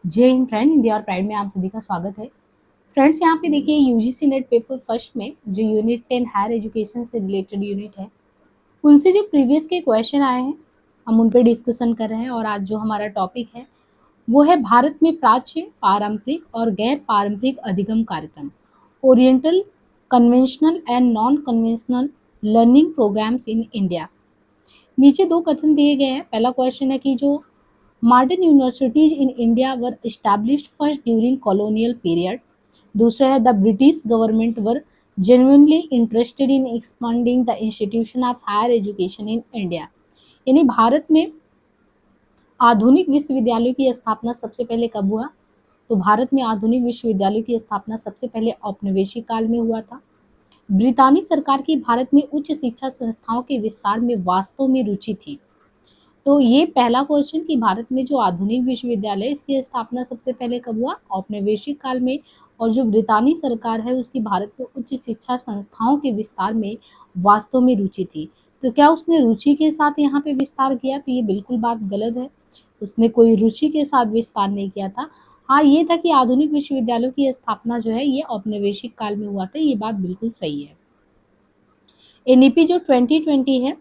जय हिंद फ्रेंड, हिंदी और प्राइड में आप सभी का स्वागत है। फ्रेंड्स, यहाँ पे देखिए यूजीसी नेट पेपर फर्स्ट में जो यूनिट 10 हायर एजुकेशन से रिलेटेड यूनिट है, उनसे जो प्रीवियस के क्वेश्चन आए हैं हम उन पे डिस्कशन कर रहे हैं। और आज जो हमारा टॉपिक है वो है भारत में प्राच्य, पारंपरिक और गैर पारंपरिक अधिगम कार्यक्रम, oriental, conventional and non conventional learning programs in India. नीचे दो कथन दिए गए हैं। पहला क्वेश्चन है कि जो modern universities in India were established first during colonial period. दूसरा है the British government were genuinely interested in expanding the institution of higher education in India. यानी भारत में आधुनिक विश्वविद्यालयों की स्थापना सबसे पहले कब हुआ? तो भारत में आधुनिक विश्वविद्यालयों की स्थापना सबसे पहले औपनिवेशिक काल में हुआ था। ब्रितानी सरकार की भारत में उच्च शिक्षा संस्थाओं के विस्तार में वास्तव में रुचि थी। तो ये पहला क्वेश्चन कि भारत में जो आधुनिक विश्वविद्यालय इसकी स्थापना सबसे पहले कब हुआ? औपनिवेशिक काल में। और जो ब्रितानी सरकार है उसकी भारत में उच्च शिक्षा संस्थाओं के विस्तार में वास्तव में रुचि थी। तो क्या उसने रुचि के साथ यहाँ पे विस्तार किया? तो ये बिल्कुल बात गलत है। उसने कोई रुचि के साथ विस्तार नहीं किया था। हाँ, ये था कि आधुनिक विश्वविद्यालयों की स्थापना जो है ये औपनिवेशिक काल में हुआ था। ये बात बिल्कुल सही है। एनईपी जो 2020 है,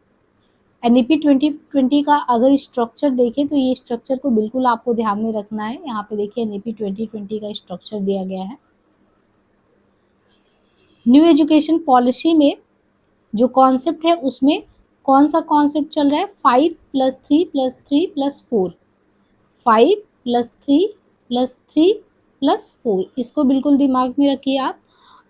एनईपी 2020 का अगर स्ट्रक्चर देखें तो ये स्ट्रक्चर को बिल्कुल आपको ध्यान में रखना है। यहाँ पे देखिए एनईपी 2020 का स्ट्रक्चर दिया गया है। न्यू एजुकेशन पॉलिसी में जो कॉन्सेप्ट है उसमें कौन सा कॉन्सेप्ट चल रहा है? 5+3+3+4, 5+3+3+4, इसको बिल्कुल दिमाग में रखिए आप।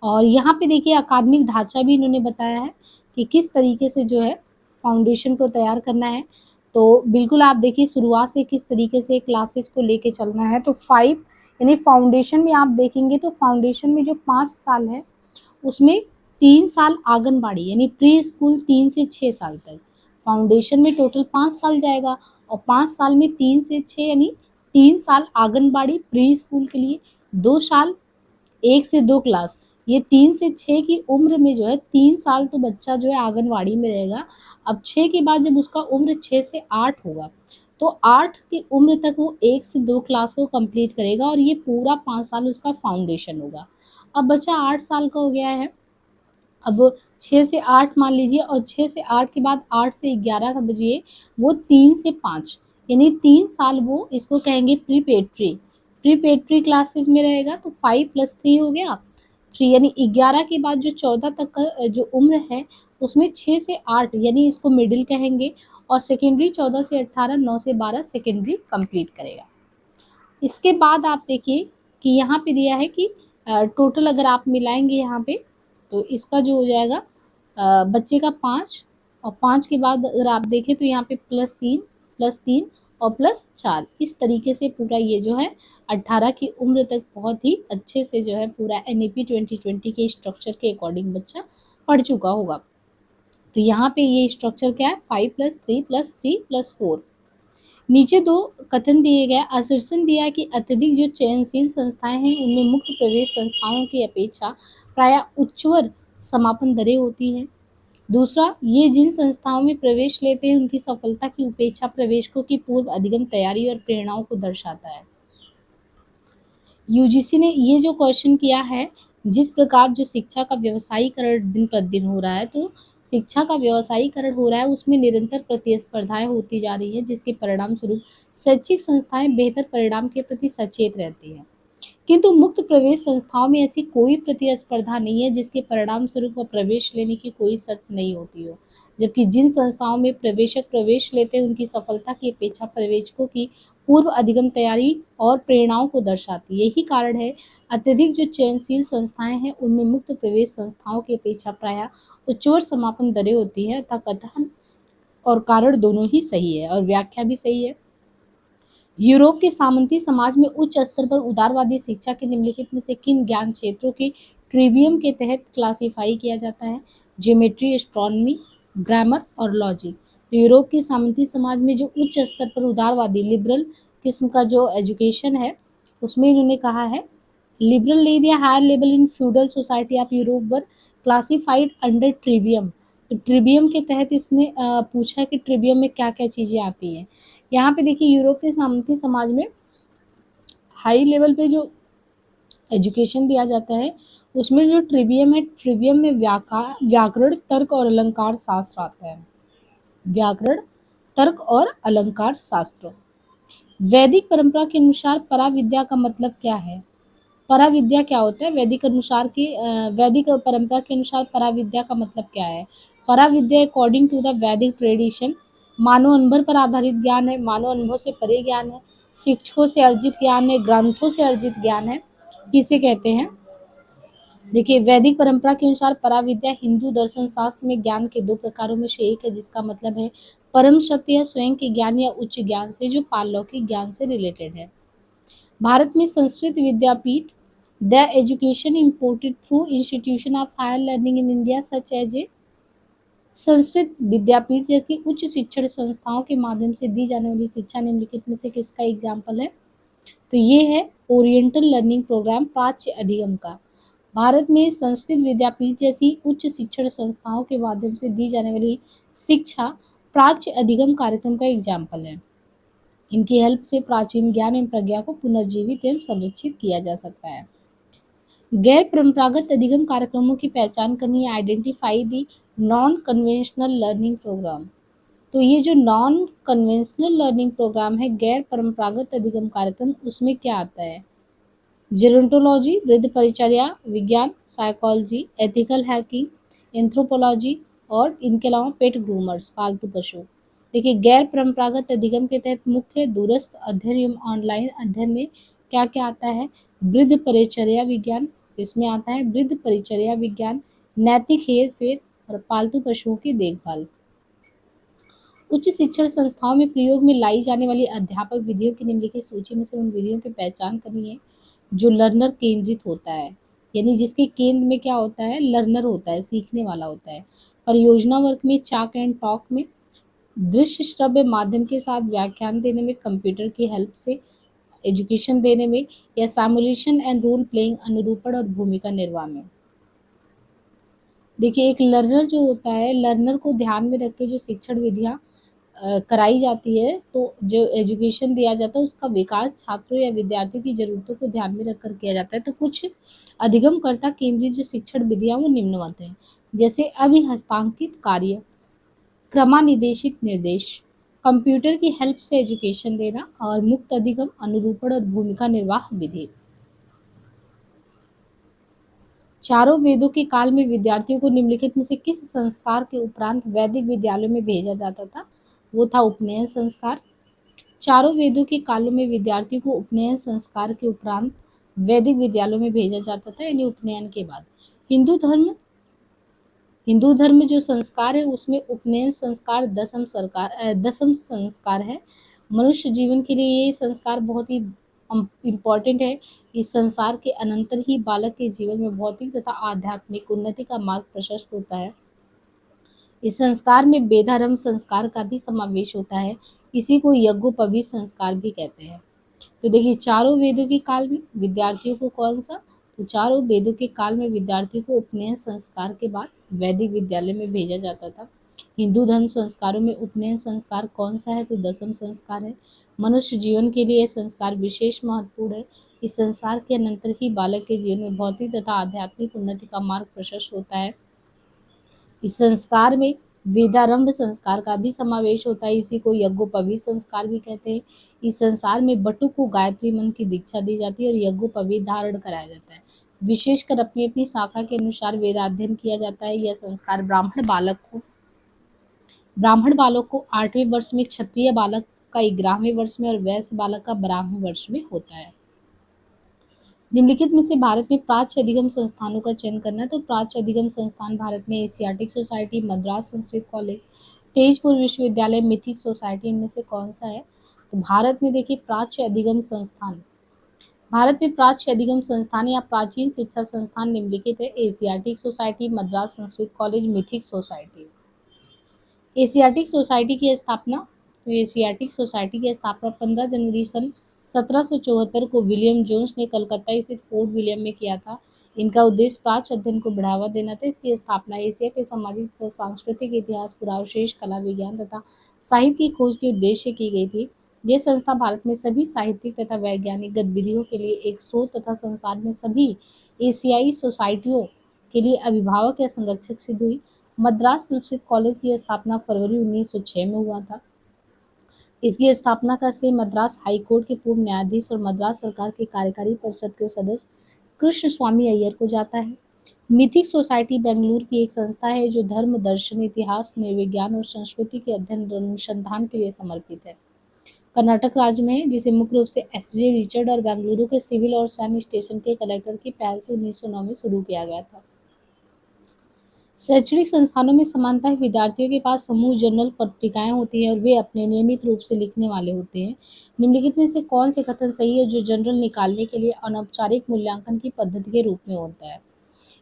और यहाँ पे देखिए अकादमिक ढांचा भी इन्होंने बताया है कि किस तरीके से जो है फाउंडेशन को तैयार करना है। तो बिल्कुल आप देखिए शुरुआत से किस तरीके से क्लासेस को लेके चलना है। तो 5 यानी फाउंडेशन में आप देखेंगे तो फाउंडेशन में जो 5 साल है उसमें 3 साल आंगनबाड़ी यानी प्री स्कूल 3 से 6 साल तक, फाउंडेशन में टोटल 5 साल जाएगा। और 5 साल में 3 से 6 यानी 3 साल आंगनबाड़ी प्री स्कूल के लिए, 2 साल 1 से 2 क्लास, ये 3 से 6 की उम्र में जो है 3 साल तो बच्चा जो है आंगनबाड़ी में रहेगा। अब 6 के बाद जब उसका उम्र 6 से 8 होगा तो 8 की उम्र तक वो 1 से 2 क्लास को कंप्लीट करेगा और ये पूरा 5 साल उसका फाउंडेशन होगा। अब बच्चा 8 साल का हो गया है, अब 6 से 8 मान लीजिए, और 6 से 8 के बाद 8 से 11 समझिए, वो 3 से 5 यानी 3 साल वो इसको कहेंगे प्रीपेट्री क्लासेस में रहेगा। तो 5+3 हो गया 3 यानी 11 के बाद जो 14 तक का जो उम्र है उसमें 6 से 8 यानी इसको मिडिल कहेंगे। और सेकेंडरी 14 से 18, 9 से 12 सेकेंडरी कंप्लीट करेगा। इसके बाद आप देखिए कि यहाँ पे दिया है कि टोटल अगर आप मिलाएंगे यहाँ पे तो इसका जो हो जाएगा बच्चे का 5, और 5 के बाद अगर आप देखें तो यहाँ पे +3 और +4, इस तरीके से पूरा ये जो है 18 की उम्र तक बहुत ही अच्छे से जो है पूरा एनईपी 2020 के स्ट्रक्चर के अकॉर्डिंग बच्चा पढ़ चुका होगा। तो यहाँ पे ये स्ट्रक्चर क्या है? 5+3+3+4। नीचे दो कथन दिए गए, असर्शन दिया कि अत्यधिक जो चयनशील संस्थाएं हैं उनमें मुक्त प्रवेश संस्थाओं की अपेक्षा प्राय उच्चतर समापन दरें होती हैं। दूसरा, ये जिन संस्थाओं में प्रवेश लेते हैं उनकी सफलता की उपेक्षा प्रवेशकों की पूर्व अधिगम तैयारी और प्रेरणाओं को दर्शाता है। यूजीसी ने ये जो क्वेश्चन किया है, जिस प्रकार जो शिक्षा का व्यवसायीकरण दिन प्रतिदिन हो रहा है, तो शिक्षा का व्यवसायीकरण हो रहा है उसमें निरंतर प्रतिस्पर्धाएं होती जा रही हैं, जिसके परिणाम स्वरूप शैक्षिक संस्थाएं बेहतर परिणाम के प्रति सचेत रहती हैं। किंतु मुक्त प्रवेश संस्थाओं में ऐसी कोई प्रतिस्पर्धा नहीं है जिसके परिणाम स्वरूप वह प्रवेश लेने की कोई शर्त नहीं होती हो। जबकि जिन संस्थाओं में प्रवेशक प्रवेश लेते हैं उनकी सफलता की अपेक्षा प्रवेशकों की पूर्व अधिगम तैयारी और प्रेरणाओं को दर्शाती है। यही कारण है अत्यधिक जो चयनशील संस्थाएं हैं उनमें मुक्त प्रवेश संस्थाओं की अपेक्षा प्रायः उच्चतर समापन दरें होती है, तथा कथन और कारण दोनों ही सही है और व्याख्या भी सही है। यूरोप के सामंती समाज में उच्च स्तर पर उदारवादी शिक्षा के निम्नलिखित में से किन ज्ञान क्षेत्रों के ट्रिवियम के तहत क्लासिफाई किया जाता है? ज्योमेट्री, एस्ट्रोनॉमी, ग्रामर और लॉजिक। तो यूरोप के सामंती समाज में जो उच्च स्तर पर उदारवादी लिबरल किस्म का जो एजुकेशन है उसमें इन्होंने कहा है, लिबरल नहीं दिया, higher level in feudal society of Europe were classified under trivium. तो ट्रिवियम के तहत इसने पूछा कि ट्रिवियम में क्या क्या चीज़ें आती हैं। यहाँ पे देखिए यूरोप के सामंती समाज में हाई लेवल पे जो एजुकेशन दिया जाता है उसमें जो ट्रिवियम है, ट्रिवियम में व्याकरण, तर्क और अलंकार शास्त्र आता है। व्याकरण, तर्क और अलंकार शास्त्र। वैदिक परंपरा के अनुसार पराविद्या का मतलब क्या है? पराविद्या क्या होता है? वैदिक परंपरा के अनुसार पराविद्या का मतलब क्या है? पराविद्या अकॉर्डिंग टू द वैदिक ट्रेडिशन मानव अनुभव पर आधारित ज्ञान है, मानव अनुभव से परे ज्ञान है, शिक्षकों से अर्जित ज्ञान है, ग्रंथों से अर्जित ज्ञान है। किसे कहते हैं? देखिए, वैदिक परंपरा के अनुसार पराविद्या हिंदू दर्शन शास्त्र में ज्ञान के दो प्रकारों में से एक है, जिसका मतलब है परम सत्य या स्वयं के ज्ञान या उच्च ज्ञान से जो पारलौकिक ज्ञान से रिलेटेड है। भारत में Sanskrit Vidyapeeth the education imported through institution of higher learning in India such as a Sanskrit Vidyapeeth जैसी उच्च शिक्षण संस्थाओं के माध्यम से दी जाने वाली शिक्षा निम्नलिखित में से किसका एग्जाम्पल है? तो ये है ओरिएंटल लर्निंग प्रोग्राम प्राच्य अधिगम का। भारत में संस्कृत विद्यापीठ जैसी उच्च शिक्षण संस्थाओं के माध्यम से दी जाने वाली शिक्षा प्राच्य अधिगम कार्यक्रम का एग्जाम्पल है। इनकी हेल्प से प्राचीन ज्ञान एवं प्रज्ञा को पुनर्जीवित एवं संरक्षित किया जा सकता है। गैर परंपरागत अधिगम कार्यक्रमों की पहचान करनी है। Identify the non conventional learning program. तो ये जो नॉन कन्वेंशनल लर्निंग प्रोग्राम है, गैर परंपरागत अधिगम कार्यक्रम, उसमें क्या आता है? जेरोंटोलॉजी, वृद्ध परिचर्या विज्ञान, साइकोलॉजी, एथिकल हैकिंग, एंथ्रोपोलॉजी और इनके अलावा पेट ग्रूमर्स, पालतू पशु। देखिए, गैर परंपरागत अधिगम के तहत मुख्य दूरस्थ अध्ययन एवं ऑनलाइन अध्ययन में क्या क्या आता है? वृद्ध परिचर्या विज्ञान, इसमें आता है वृद्ध परिचर्या विज्ञान, नैतिक हेर फेर और पालतू पशुओं की देखभाल। उच्च शिक्षण संस्थाओं में प्रयोग में लाई जाने वाली अध्यापक विधियों की निम्नलिखित सूची में से उन विधियों की पहचान करनी है जो लर्नर केंद्रित होता है, यानी जिसके केंद्र में क्या होता है? लर्नर होता है, सीखने वाला होता है। परियोजना वर्क में, चाक एंड टॉक में, दृश्य श्रव्य माध्यम के साथ व्याख्यान देने में, कंप्यूटर की हेल्प से एजुकेशन देने में, या सिमुलेशन एंड रोल प्लेइंग, अनुरूपण और भूमिका निर्वाह में। देखिए, एक लर्नर जो होता है, लर्नर को ध्यान में रख के जो शिक्षण विधियाँ कराई जाती है, तो जो एजुकेशन दिया जाता है उसका विकास छात्रों या विद्यार्थियों की ज़रूरतों को ध्यान में रखकर किया जाता है। तो कुछ अधिगमकर्ता केंद्रित जो शिक्षण विधियाँ वो निम्नवत हैं, जैसे अभिहस्तांकित कार्य, क्रमानिदेशित निर्देश, कंप्यूटर की हेल्प से एजुकेशन देना और मुक्त अधिगम, अनुरूपण और भूमिका निर्वाह विधि। चारों वेदों के काल में विद्यार्थियों को निम्नलिखित में से किस संस्कार के उपरांत वैदिक विद्यालयों में भेजा जाता था? वो था उपनयन संस्कार। चारों वेदों के कालों में विद्यार्थियों को उपनयन संस्कार के उपरांत वैदिक विद्यालयों में भेजा जाता था, यानी उपनयन के बाद। हिंदू धर्म में जो संस्कार है उसमें उपनयन संस्कार दसम संस्कार है। मनुष्य जीवन के लिए ये संस्कार बहुत ही इम्पॉर्टेंट है। इस संसार के अनंतर ही बालक के जीवन में भौतिक तथा आध्यात्मिक उन्नति का मार्ग प्रशस्त होता है। इस संस्कार में वेदारंभ संस्कार का भी समावेश होता है। इसी को यज्ञोपवीत संस्कार भी कहते हैं। तो देखिए, चारों वेदों के काल में विद्यार्थियों को कौन सा? तो चारों वेदों के काल में विद्यार्थियों को उपनयन संस्कार के बाद वैदिक विद्यालय में भेजा जाता था। हिंदू धर्म संस्कारों में उपनयन संस्कार कौन सा है? तो दसम संस्कार है। मनुष्य जीवन के लिए यह संस्कार विशेष महत्वपूर्ण है। इस संस्कार के अनंतर ही बालक के जीवन में भौतिक तथा आध्यात्मिक उन्नति का मार्ग प्रशस्त होता है। इस संस्कार में वेदारंभ संस्कार का भी समावेश होता है। इसी को यज्ञोपवीत संस्कार भी कहते हैं। इस संस्कार में बटु को गायत्री मंत्र की दीक्षा दी जाती है और यज्ञोपवीत धारण कराया जाता है। विशेषकर अपनी अपनी शाखा के अनुसार वेदाध्ययन किया जाता है। यह संस्कार ब्राह्मण बालक को 8वें वर्ष में, क्षत्रिय बालक का 11वें वर्ष में और वैश्य बालक का 12वें वर्ष में होता है। निम्नलिखित में से भारत में प्राच्य अधिगम संस्थानों का चयन करना है। तो प्राच्य अधिगम संस्थान भारत में Asiatic society, Madras Sanskrit college, Tezpur विश्वविद्यालय, मिथिक सोसाइटी, इनमें से कौन सा है? तो भारत में देखिए प्राच्य अधिगम संस्थान, भारत में प्राच्य अधिगम संस्थान या प्राचीन शिक्षा संस्थान निम्नलिखित है: Asiatic society, Madras Sanskrit college, mythic society. Asiatic society की स्थापना, तो एशियाटिक सोसाइटी की स्थापना 15 जनवरी सन 1774 को विलियम जोन्स ने कलकत्ता स्थित फोर्ट विलियम में किया था। इनका उद्देश्य प्राच्य अध्ययन को बढ़ावा देना था। इसकी स्थापना एशिया के सामाजिक तथा सांस्कृतिक इतिहास, पुरावशेष, कला, विज्ञान तथा साहित्य की खोज के उद्देश्य की गई थी। यह संस्था भारत में सभी साहित्यिक तथा वैज्ञानिक गतिविधियों के लिए एक स्रोत तथा संसार में सभी एशियाई सोसाइटियों के लिए अभिभावक या संरक्षक सिद्ध हुई। मद्रास संस्कृत कॉलेज की स्थापना फरवरी 1906 में हुआ था। इसकी स्थापना का श्रेय मद्रास हाई कोर्ट के पूर्व न्यायाधीश और मद्रास सरकार के कार्यकारी परिषद के सदस्य कृष्ण स्वामी अय्यर को जाता है। मिथिक सोसाइटी बेंगलुरु की एक संस्था है जो धर्म, दर्शन, इतिहास, नृविज्ञान और संस्कृति के अध्ययन और अनुसंधान के लिए समर्पित है। कर्नाटक राज्य में है, जिसे मुख्य रूप से एफ.जे. रिचर्ड और बेंगलुरु के सिविल और सैन्य स्टेशन के कलेक्टर की पहल से 1909 में शुरू किया गया था। शैक्षणिक संस्थानों में सामान्यतः विद्यार्थियों के पास समूह जर्नल पत्रिकाएं होती हैं और वे अपने नियमित रूप से लिखने वाले होते हैं। निम्नलिखित में से कौन से कथन सही है जो जर्नल निकालने के लिए अनौपचारिक मूल्यांकन की पद्धति के रूप में होता है?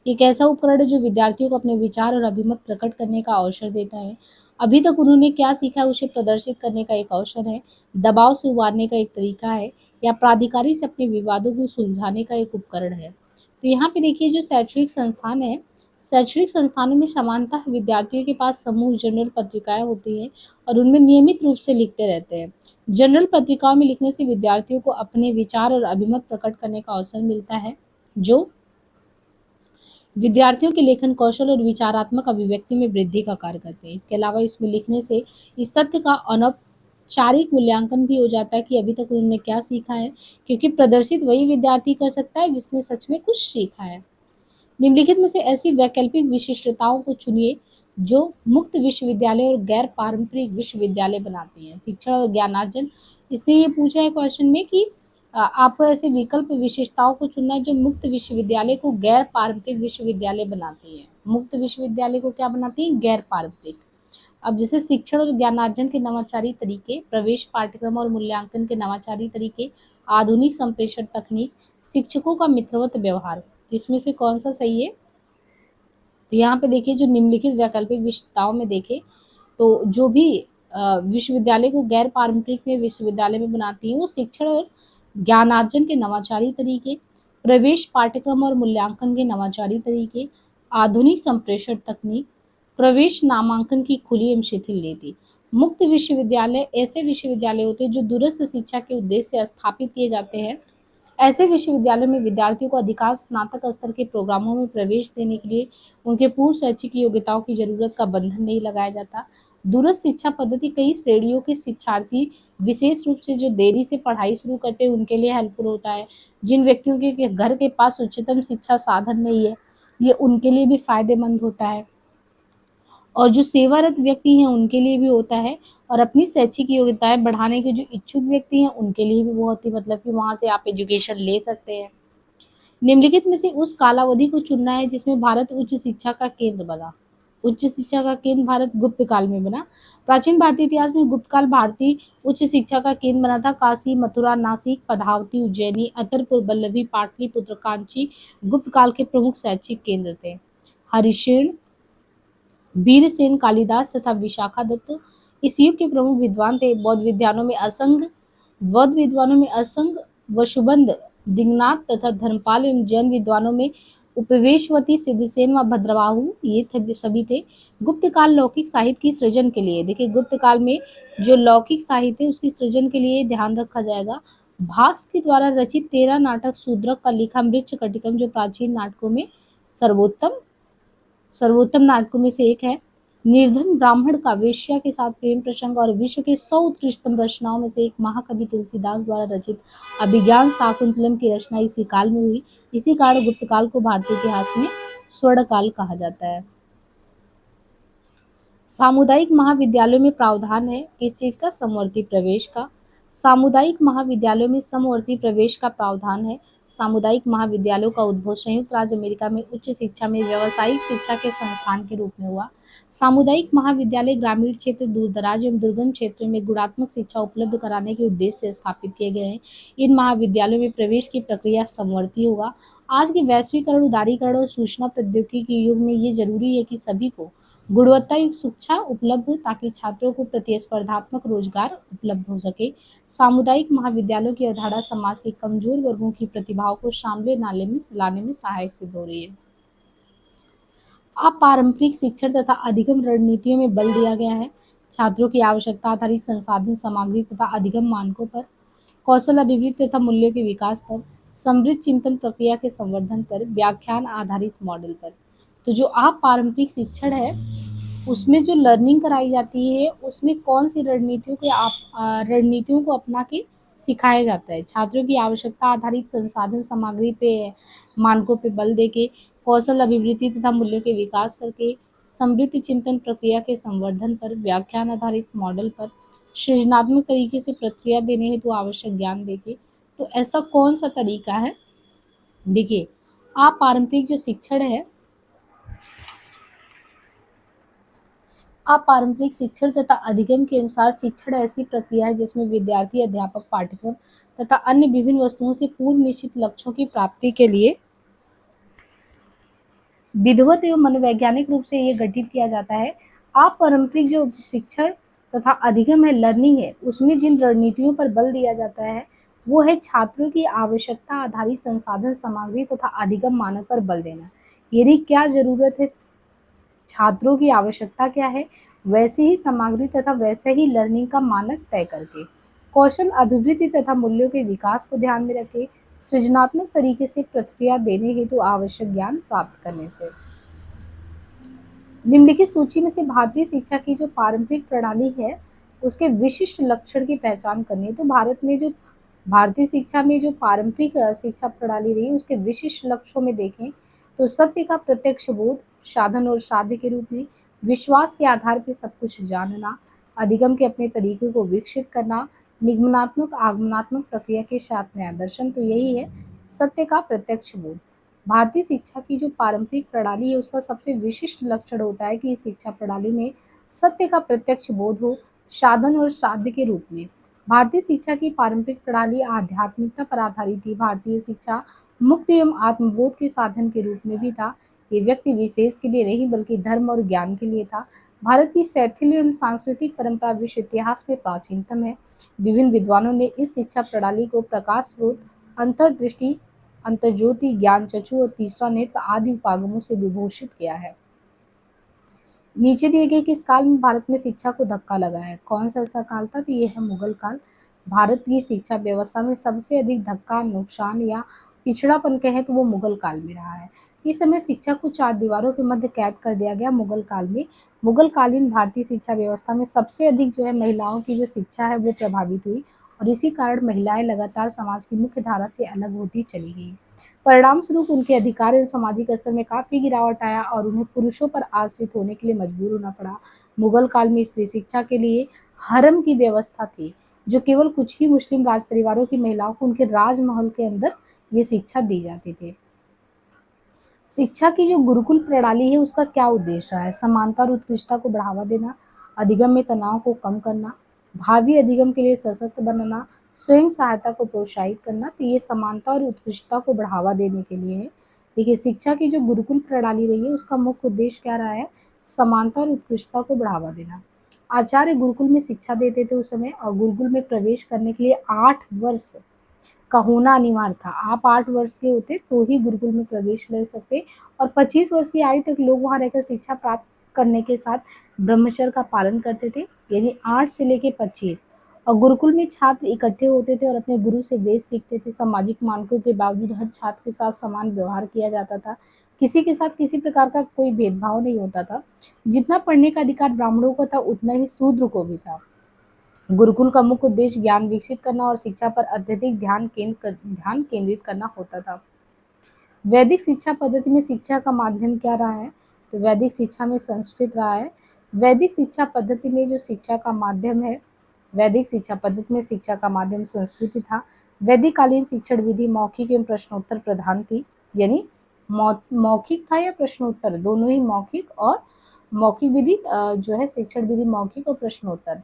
एक ऐसा उपकरण है जो विद्यार्थियों को अपने विचार और अभिमत प्रकट करने का अवसर देता है। अभी तक उन्होंने क्या सीखा है उसे प्रदर्शित करने का एक अवसर है, दबाव से उबारने का एक तरीका है, या प्राधिकारी से अपने विवादों को सुलझाने का एक उपकरण है। तो यहाँ पे देखिए जो शैक्षणिक संस्थान है, शैक्षणिक संस्थानों में सामान्यतः विद्यार्थियों के पास समूह जर्नल पत्रिकाएं होती हैं और उनमें नियमित रूप से लिखते रहते हैं। जर्नल पत्रिकाओं में लिखने से विद्यार्थियों को अपने विचार और अभिमत प्रकट करने का अवसर मिलता है, जो विद्यार्थियों के लेखन कौशल और विचारात्मक अभिव्यक्ति में वृद्धि का कार्य करते हैं। इसके अलावा इसमें लिखने से इस तथ्य का अनौपचारिक मूल्यांकन भी हो जाता है कि अभी तक उन्होंने क्या सीखा है, क्योंकि प्रदर्शित वही विद्यार्थी कर सकता है जिसने सच में कुछ सीखा है। निम्नलिखित में से ऐसी वैकल्पिक विशिष्टताओं को चुनिए जो मुक्त विश्वविद्यालय और गैर पारंपरिक विश्वविद्यालय बनाती हैं। शिक्षण और ज्ञानार्जन, इसने ये पूछा है क्वेश्चन में कि आपको ऐसे विकल्प विशेषताओं को चुनना है जो मुक्त विश्वविद्यालय को गैर पारंपरिक विश्वविद्यालय बनाती हैं। मुक्त विश्वविद्यालय को क्या बनाती है? गैर पारंपरिक। अब जैसे शिक्षण और ज्ञानार्जन के नवाचारी तरीके, प्रवेश पाठ्यक्रम और मूल्यांकन के नवाचारी तरीके, आधुनिक संप्रेषण तकनीक, शिक्षकों का मित्रवत व्यवहार, इसमें से कौन सा सही है? तो यहाँ पे देखिए जो निम्नलिखित वैकल्पिक विशेषताओं में देखें तो जो भी विश्वविद्यालय को गैर पारंपरिक में विश्वविद्यालय में बनाती है वो शिक्षण और ज्ञानार्जन के नवाचारी तरीके, प्रवेश पाठ्यक्रम और मूल्यांकन के नवाचारी तरीके, आधुनिक संप्रेषण तकनीक, प्रवेश नामांकन की खुली एवं शिथिल नीति। मुक्त विश्वविद्यालय ऐसे विश्वविद्यालय होते हैं जो दूरस्थ शिक्षा के उद्देश्य से स्थापित किए जाते हैं। ऐसे विश्वविद्यालयों में विद्यार्थियों को अधिकांश स्नातक स्तर के प्रोग्रामों में प्रवेश देने के लिए उनके पूर्व शैक्षिक योग्यताओं की जरूरत का बंधन नहीं लगाया जाता। दूरस्थ शिक्षा पद्धति कई श्रेणियों के शिक्षार्थी, विशेष रूप से जो देरी से पढ़ाई शुरू करते हैं उनके लिए हेल्पफुल होता है। जिन व्यक्तियों के घर के पास उच्चतम शिक्षा साधन नहीं है, ये उनके लिए भी फायदेमंद होता है, और जो सेवारत व्यक्ति हैं उनके लिए भी होता है, और अपनी शैक्षिक योग्यताएं बढ़ाने के जो इच्छुक व्यक्ति हैं उनके लिए भी बहुत ही मतलब कि वहाँ से आप एजुकेशन ले सकते हैं। निम्नलिखित में से उस कालावधि को चुनना है जिसमें भारत उच्च शिक्षा का केंद्र बना। उच्च शिक्षा का केंद्र भारत गुप्त काल में बना। प्राचीन भारतीय इतिहास में गुप्त काल भारतीय उच्च शिक्षा का केंद्र बना था। काशी, मथुरा, नासिक, पद्मावती, उज्जैनी, अतरपुर, वल्लभी, पाटलिपुत्र, कांची गुप्त काल के प्रमुख शैक्षिक केंद्र थे। हरिशेन, वीरसेन, कालिदास तथा विशाखादत्त इस युग के प्रमुख विद्वान थे। बौद्ध विद्वानों में असंग, वसुबंध, दिंगनाथ तथा धर्मपाल एवं जैन विद्वानों में उपवेशवती, सिद्धसेन व भद्रबाहु ये सभी थे। गुप्त काल लौकिक साहित्य की सृजन के लिए, देखिए गुप्त काल में जो लौकिक साहित्य उसकी सृजन के लिए ध्यान रखा जाएगा। भास के द्वारा रचित 13 नाटक शूद्रक का लिखा मृच्छकटिकम जो प्राचीन नाटकों में सर्वोत्तम नाटकों में से एक है। निर्धन ब्राह्मण का वेश्या के साथ प्रेम प्रसंग और विश्व के 100 उत्कृष्टतम रचनाओं में से एक महाकवि तुलसीदास द्वारा रचित अभिज्ञान शाकुंतलम की रचना इसी काल में हुई। इसी कारण गुप्त काल को भारतीय इतिहास में स्वर्ण काल कहा जाता है। सामुदायिक महाविद्यालयों में प्रावधान है किस चीज का? समवर्ती प्रवेश का। सामुदायिक महाविद्यालयों में समवर्ती प्रवेश का प्रावधान है। सामुदायिक महाविद्यालयों का उद्भव संयुक्त राज्य अमेरिका में उच्च शिक्षा में व्यावसायिक शिक्षा के संस्थान के रूप में हुआ। सामुदायिक महाविद्यालय ग्रामीण क्षेत्र, दूरदराज एवं दुर्गम क्षेत्रों में गुणात्मक शिक्षा उपलब्ध कराने के उद्देश्य से स्थापित किए गए हैं। इन महाविद्यालयों में प्रवेश की प्रक्रिया समवर्ती होगा। आज के वैश्वीकरण, उदारीकरण और सूचना प्रौद्योगिकी के युग में ये जरूरी है कि सभी को गुणवत्तायुक्त शिक्षा उपलब्ध हो ताकि छात्रों को प्रतिस्पर्धात्मक रोजगार उपलब्ध हो सके। सामुदायिक महाविद्यालयों की अवधारणा समाज के कमजोर वर्गों की प्रतिभाओं को सामने लाने में सहायक सिद्ध हो रही है। अपारंपरिक शिक्षण तथा अधिगम रणनीतियों में बल दिया गया है। छात्रों की आवश्यकता आधारित संसाधन सामग्री तथा अधिगम मानकों पर, कौशल अभिवृद्धि तथा मूल्यों के विकास पर, समृद्ध चिंतन प्रक्रिया के संवर्धन पर, व्याख्यान आधारित मॉडल पर। तो जो आप पारंपरिक शिक्षण है उसमें जो लर्निंग कराई जाती है उसमें कौन सी रणनीतियों को अपना के सिखाया जाता है। छात्रों की आवश्यकता आधारित संसाधन सामग्री पे मानकों पे बल देके, कौशल अभिवृद्धि तथा मूल्यों के विकास करके, समृद्ध चिंतन प्रक्रिया के संवर्धन पर, व्याख्यान आधारित मॉडल पर, सृजनात्मक तरीके से प्रतिक्रिया देने हेतु आवश्यक ज्ञान देके। तो ऐसा कौन सा तरीका है? देखिए, आप पारंपरिक जो शिक्षण है, अपारंपरिक शिक्षण तथा अधिगम के अनुसार शिक्षण ऐसी प्रक्रिया है जिसमें विद्यार्थी अध्यापक पाठ्यक्रम तथा अन्य विभिन्न वस्तुओं से पूर्व निश्चित लक्ष्यों की प्राप्ति के लिए विधिवत एवं मनोवैज्ञानिक रूप से ये गठित किया जाता है। अपारंपरिक जो शिक्षण तथा अधिगम है, लर्निंग है, उसमें जिन रणनीतियों पर बल दिया जाता है वो है छात्रों की आवश्यकता आधारित संसाधन सामग्री तथा अधिगम मानक पर बल देना। यदि क्या जरूरत है, छात्रों की आवश्यकता क्या है, वैसी ही सामग्री तथा वैसे ही लर्निंग का मानक तय करके, कौशल अभिवृद्धि तथा मूल्यों के विकास को ध्यान में रखे, सृजनात्मक तरीके से प्रतिक्रिया देने हेतु आवश्यक ज्ञान प्राप्त करने से। निम्नलिखित सूची में से भारतीय शिक्षा की जो पारंपरिक प्रणाली है उसके विशिष्ट लक्षण की पहचान करनी है। तो भारत में जो भारतीय शिक्षा में जो पारंपरिक शिक्षा प्रणाली रही उसके विशिष्ट लक्ष्यों में देखें तो सत्य का प्रत्यक्ष बोध, साधन और साध्य के रूप में, विश्वास के आधार पर सब कुछ जानना, अधिगम के अपने तरीके को विकसित करना, निगमनात्मक आगमनात्मक प्रक्रिया के साथ नया दर्शन। तो यही है सत्य का प्रत्यक्ष बोध। भारतीय शिक्षा की जो पारंपरिक प्रणाली है उसका सबसे विशिष्ट लक्षण होता है कि इस शिक्षा प्रणाली में सत्य का प्रत्यक्ष बोध हो, साधन और साध्य के रूप में। भारतीय शिक्षा की पारंपरिक प्रणाली आध्यात्मिकता पर आधारित थी। भारतीय शिक्षा मुक्ति एवं आत्मबोध के साधन के रूप में भी था। ये व्यक्ति विशेष के लिए नहीं बल्कि धर्म और ज्ञान के लिए था। भारत की शैथिल्य एवं सांस्कृतिक परंपरा विश्व इतिहास में प्राचीनतम है। विभिन्न विद्वानों ने इस शिक्षा प्रणाली को प्रकाश स्रोत, अंतर्दृष्टि, अंतर्ज्योति, ज्ञान चक्षु और तीसरा नेत्र आदि उपागमों से विभूषित किया है। नीचे दिए गए किस काल में भारत में शिक्षा को धक्का लगा है? कौन सा ऐसा काल था? तो ये है मुगल काल। भारत की शिक्षा व्यवस्था में सबसे अधिक धक्का, नुकसान या पिछड़ापन कहें तो वो मुगल काल में रहा है। इस समय शिक्षा को चार दीवारों के मध्य कैद कर दिया गया मुगल काल में। मुगल कालीन भारतीय शिक्षा व्यवस्था में सबसे अधिक जो है महिलाओं की जो शिक्षा है वो प्रभावित हुई और इसी कारण महिलाएं लगातार समाज की मुख्य धारा से अलग होती चली गई। परिणाम स्वरूप उनके अधिकार एवं सामाजिक स्तर में काफ़ी गिरावट आया और उन्हें पुरुषों पर आश्रित होने के लिए मजबूर होना पड़ा। मुगल काल में स्त्री शिक्षा के लिए हरम की व्यवस्था थी, जो केवल कुछ ही मुस्लिम राज परिवारों की महिलाओं को उनके राजमहल के अंदर ये शिक्षा दी जाती थी। शिक्षा की जो गुरुकुल प्रणाली है उसका क्या उद्देश्य है? समानता और उत्कृष्टता को बढ़ावा देना, अधिगम में तनाव को कम करना, भावी अधिगम के लिए सशक्त बनाना, स्वयं सहायता को प्रोत्साहित करना। तो ये समानता और उत्कृष्टता को बढ़ावा देने के लिए है। देखिए, शिक्षा की जो गुरुकुल प्रणाली रही है उसका मुख्य उद्देश्य क्या रहा है? समानता और उत्कृष्टता को बढ़ावा देना। आचार्य गुरुकुल में शिक्षा देते थे उस समय और गुरुकुल में प्रवेश करने के लिए 8 वर्ष का होना अनिवार्य था। आप 8 वर्ष के होते तो ही गुरुकुल में प्रवेश ले सकते और 25 वर्ष की आयु तक लोग वहाँ रहकर शिक्षा प्राप्त करने के साथ ब्रह्मचर्य का पालन करते थे, यानी 8 से लेके 25। और गुरुकुल में छात्र इकट्ठे होते थे और अपने गुरु से वेद सीखते थे। सामाजिक मानकों के बावजूद हर छात्र के साथ समान व्यवहार किया जाता था। किसी के साथ किसी प्रकार का कोई भेदभाव नहीं होता था। जितना पढ़ने का अधिकार ब्राह्मणों को था उतना ही शूद्र को भी था। गुरुकुल का मुख्य उद्देश्य ज्ञान विकसित करना और शिक्षा पर अत्यधिक ध्यान केंद्रित करना होता था। वैदिक शिक्षा पद्धति में शिक्षा का माध्यम क्या रहा है? तो वैदिक शिक्षा में संस्कृत रहा है। वैदिक शिक्षा पद्धति में जो शिक्षा का माध्यम है, वैदिक शिक्षा पद्धति में शिक्षा का माध्यम संस्कृत था। वैदिक कालीन शिक्षण विधि मौखिक एवं प्रश्नोत्तर प्रधान थी, यानी मौखिक था या प्रश्नोत्तर, दोनों ही मौखिक और मौखिक विधि जो है शिक्षण विधि मौखिक और प्रश्नोत्तर।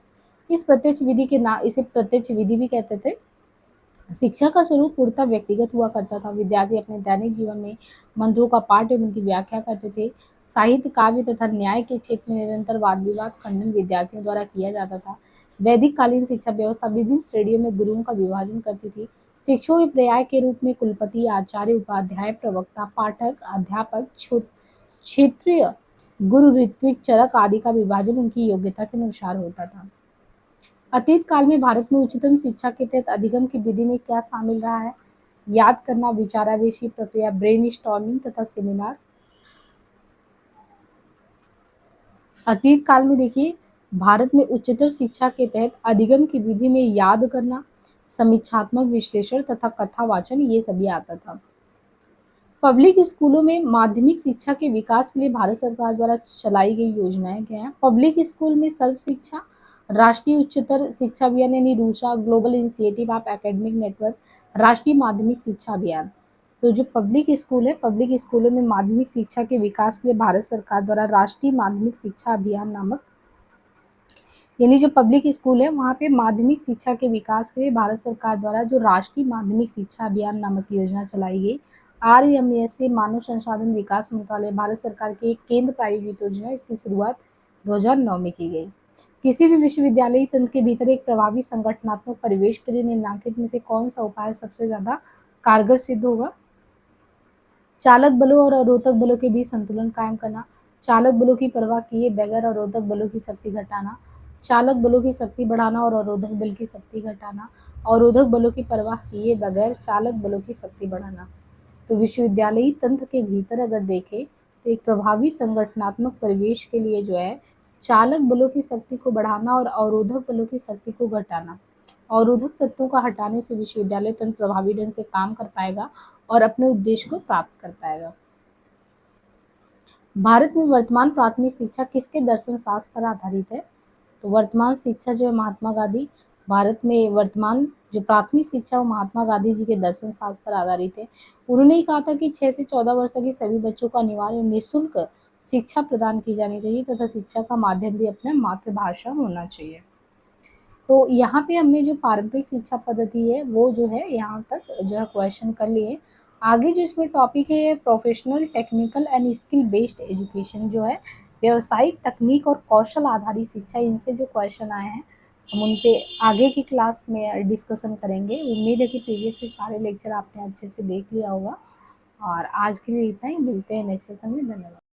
इस प्रत्यक्ष विधि के नाम, इसे प्रत्यक्ष विधि भी कहते थे। शिक्षा का स्वरूप पूर्णतः व्यक्तिगत हुआ करता था। विद्यार्थी अपने दैनिक जीवन में मंत्रों का पाठ एवं उनकी व्याख्या करते थे। साहित्य, काव्य तथा न्याय के क्षेत्र में निरंतर वाद विवाद खंडन विद्यार्थियों द्वारा किया जाता था। वैदिक कालीन शिक्षा व्यवस्था विभिन्न श्रेणियों में गुरुओं का विभाजन करती थी। शिक्षकों के पर्याय के रूप में कुलपति, आचार्य, उपाध्याय, प्रवक्ता, पाठक, अध्यापक, क्षेत्रीय गुरु, ऋत्विक, चरक आदि का विभाजन उनकी योग्यता के अनुसार होता था। अतीत काल में भारत में उच्चतम शिक्षा के तहत अधिगम की विधि में क्या शामिल रहा है? याद करना, विचारावेशी प्रक्रिया, ब्रेन स्टॉर्मिंग तथा सेमिनार। अतीत काल में देखिए भारत में उच्चतर शिक्षा के तहत अधिगम की विधि में याद करना, समीक्षात्मक विश्लेषण तथा कथा वाचन ये सभी आता था। पब्लिक स्कूलों में माध्यमिक शिक्षा के विकास के लिए भारत सरकार द्वारा चलाई गई योजनाएं क्या हैं? पब्लिक स्कूल में सर्व शिक्षा, राष्ट्रीय उच्चतर शिक्षा अभियान यानी RUSA, global initiative of academic network, राष्ट्रीय माध्यमिक शिक्षा अभियान। तो जो पब्लिक स्कूल है, पब्लिक स्कूलों में माध्यमिक शिक्षा के विकास के लिए भारत सरकार द्वारा राष्ट्रीय माध्यमिक शिक्षा अभियान नामक, यानी जो पब्लिक स्कूल है वहाँ पे माध्यमिक शिक्षा के विकास के लिए भारत सरकार द्वारा जो राष्ट्रीय माध्यमिक शिक्षा अभियान नामक योजना चलाई गई। RMS मानव संसाधन विकास मंत्रालय भारत सरकार की एक केंद्र प्रायोजित योजना, इसकी शुरुआत 2009 में की गई। किसी भी विश्वविद्यालय तंत्र के भीतर एक प्रभावी संगठनात्मक परिवेश के लिए निम्नलिखित में से कौन सा उपाय सबसे ज्यादा कारगर सिद्ध होगा? चालक बलों और अवरोधक बलों के बीच संतुलन कायम करना, चालक बलों की परवाह किए बगैर अवरोधक बलों की शक्ति घटाना, चालक बलों की शक्ति बढ़ाना और अवरोधक बल की शक्ति घटाना, अवरोधक बलों की परवाह किए बगैर चालक बलों की शक्ति बढ़ाना। तो विश्वविद्यालयी तंत्र के भीतर अगर देखें तो एक प्रभावी संगठनात्मक परिवेश के लिए जो है चालक बलों की शक्ति को बढ़ाना और अवरोधक बलों की शक्ति को घटाना। अवरोधक तत्वों का हटाने से विश्वविद्यालय तंत्र प्रभावी ढंग से काम कर पाएगा और अपने उद्देश्य को प्राप्त कर पाएगा। भारत में वर्तमान प्राथमिक शिक्षा किसके दर्शन शास्त्र पर आधारित है? तो वर्तमान शिक्षा जो है महात्मा गांधी, भारत में वर्तमान जो प्राथमिक शिक्षा वो महात्मा गांधी जी के दर्शन शास्त्र पर आधारित है। उन्होंने ही कहा था कि 6 से 14 वर्ष तक के सभी बच्चों को अनिवार्य निःशुल्क शिक्षा प्रदान की जानी चाहिए तथा शिक्षा का माध्यम भी अपना मातृभाषा होना चाहिए। तो यहाँ पे हमने जो पारंपरिक शिक्षा पद्धति है वो जो है यहाँ तक जो है क्वेश्चन कर लिए। आगे जो इसमें टॉपिक है professional, technical and skill based education, जो है व्यावसायिक, तकनीक और कौशल आधारित शिक्षा, इनसे जो क्वेश्चन आए हैं हम उन पे आगे की क्लास में डिस्कशन करेंगे। उम्मीद है कि प्रीवियस के सारे लेक्चर आपने अच्छे से देख लिया होगा और आज के लिए इतना ही। मिलते हैं नेक्स्ट सेशन में। धन्यवाद।